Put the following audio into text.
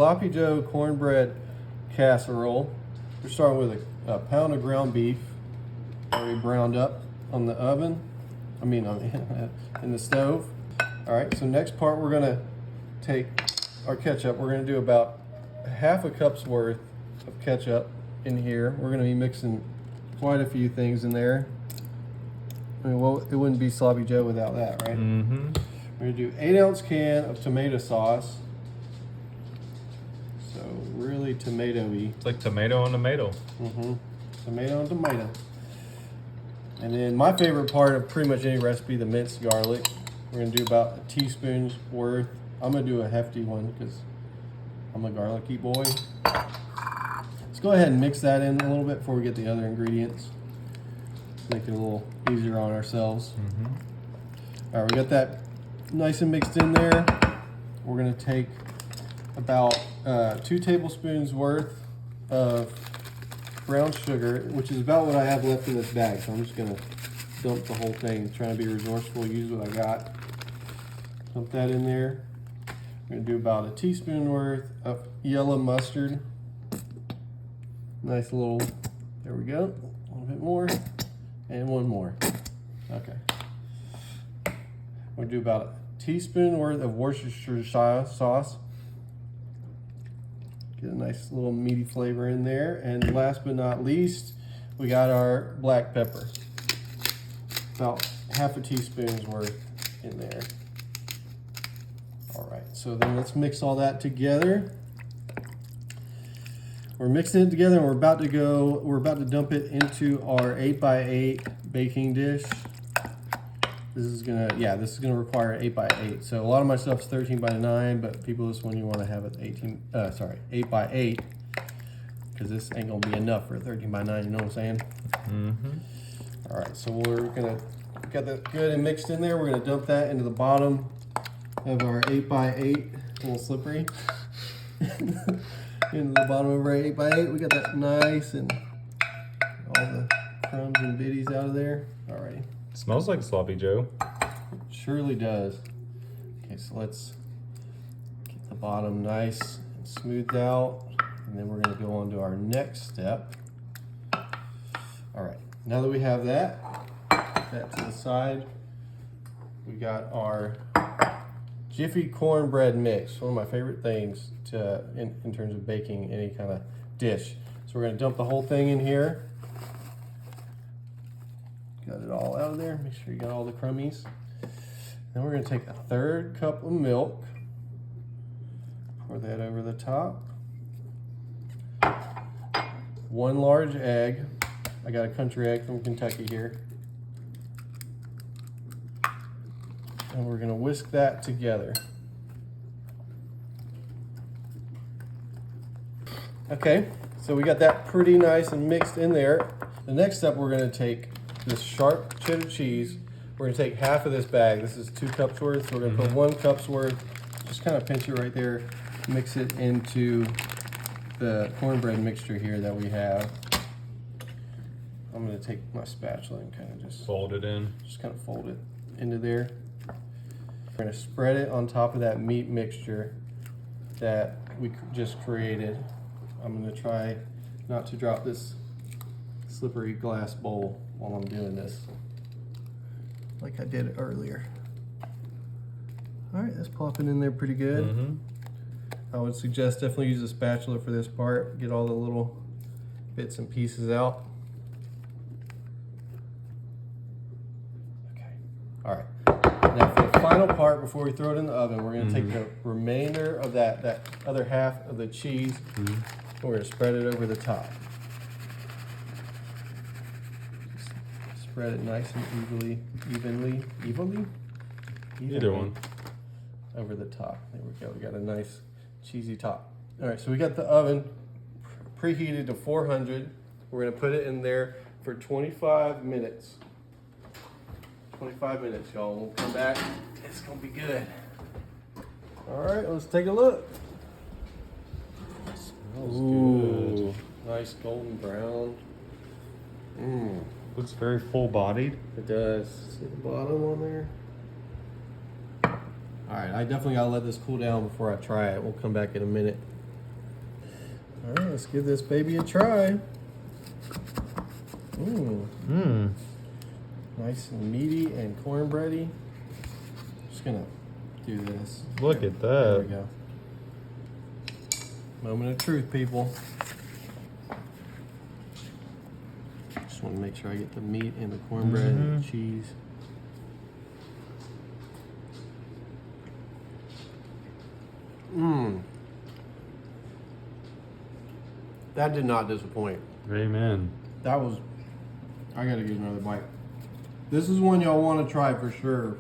Sloppy Joe cornbread casserole. We're starting with a pound of ground beef, already browned up on the oven. In the stove. All right, so next part we're gonna take our ketchup. We're gonna do about half a cup's worth of ketchup in here. We're gonna be mixing quite a few things in there. I mean, well, it wouldn't be Sloppy Joe without that, right? Mm-hmm. We're gonna do 8-ounce can of tomato sauce. So really tomato-y. It's like tomato on tomato. Mm-hmm. Tomato and tomato. And then my favorite part of pretty much any recipe, the minced garlic. We're gonna do about a teaspoon's worth. I'm gonna do a hefty one because I'm a garlicky boy. Let's go ahead and mix that in a little bit before we get the other ingredients. Make it a little easier on ourselves. Mm-hmm. All right, we got that nice and mixed in there. We're gonna take about 2 tablespoons worth of brown sugar, which is about what I have left in this bag. So I'm just gonna dump the whole thing, trying to be resourceful, use what I got. Dump that in there. We're gonna do about a teaspoon worth of yellow mustard. Nice little, there we go. A little bit more, and one more. Okay. We're gonna do about a teaspoon worth of Worcestershire sauce. Get a nice little meaty flavor in there. And last but not least, we got our black pepper. About half a teaspoon's worth in there. All right, so then let's mix all that together. We're mixing it together and we're about to dump it into our 8x8 baking dish. This is gonna require 8x8. So a lot of my stuff's 13x9, but people, this one you want to have it 8x8, because this ain't gonna be enough for a 13x9. You know what I'm saying? Mm-hmm. All right, so we're gonna get that good and mixed in there. We're gonna dump that into the bottom of our 8x8. A little slippery. Into the bottom of our 8x8. We got that nice and all the crumbs and bitties out of there. Alrighty. Smells like Sloppy Joe. Surely does. Okay, so let's get the bottom nice and smoothed out, and then we're going to go on to our next step. All right, now that we have that, put that to the side, we got our Jiffy cornbread mix. One of my favorite things in terms of baking any kind of dish. So we're going to dump the whole thing in here. Got it all out of there. Make sure you got all the crummies. Then we're going to take a 1/3 cup of milk. Pour that over the top. 1 large egg. I got a country egg from Kentucky here. And we're going to whisk that together. Okay, so we got that pretty nice and mixed in there. The next step, we're going to take this sharp cheddar cheese. We're going to take half of this bag. This is 2 cups worth. So we're going to put 1 cup's worth. Just kind of pinch it right there. Mix it into the cornbread mixture here that we have. I'm going to take my spatula and kind of just fold it in. Just kind of fold it into there. We're going to spread it on top of that meat mixture that we just created. I'm going to try not to drop this slippery glass bowl while I'm doing this, like I did earlier. All right, that's plopping in there pretty good. Mm-hmm. I would suggest definitely use a spatula for this part. Get all the little bits and pieces out. Okay, all right. Now for the final part, before we throw it in the oven, we're gonna take the remainder of that other half of the cheese, and we're gonna spread it over the top. Spread it nice and evenly Either one. over the top. There we go. We got a nice cheesy top. All right, so we got the oven preheated to 400. We're gonna put it in there for 25 minutes. 25 minutes, y'all. We'll come back. It's gonna be good. All right, let's take a look. Smells good. Nice golden brown. Looks very full-bodied. It does. See the bottom on there? All right, I definitely gotta let this cool down before I try it. We'll come back in a minute. All right, let's give this baby a try. Ooh, Mmm. nice and meaty and cornbready. Just gonna do this. Look at There we that. go. Moment of truth, people. Just want to make sure I get the meat and the cornbread and the cheese. Mmm. That did not disappoint. Amen. That was, I gotta get another bite. This is one y'all want to try for sure.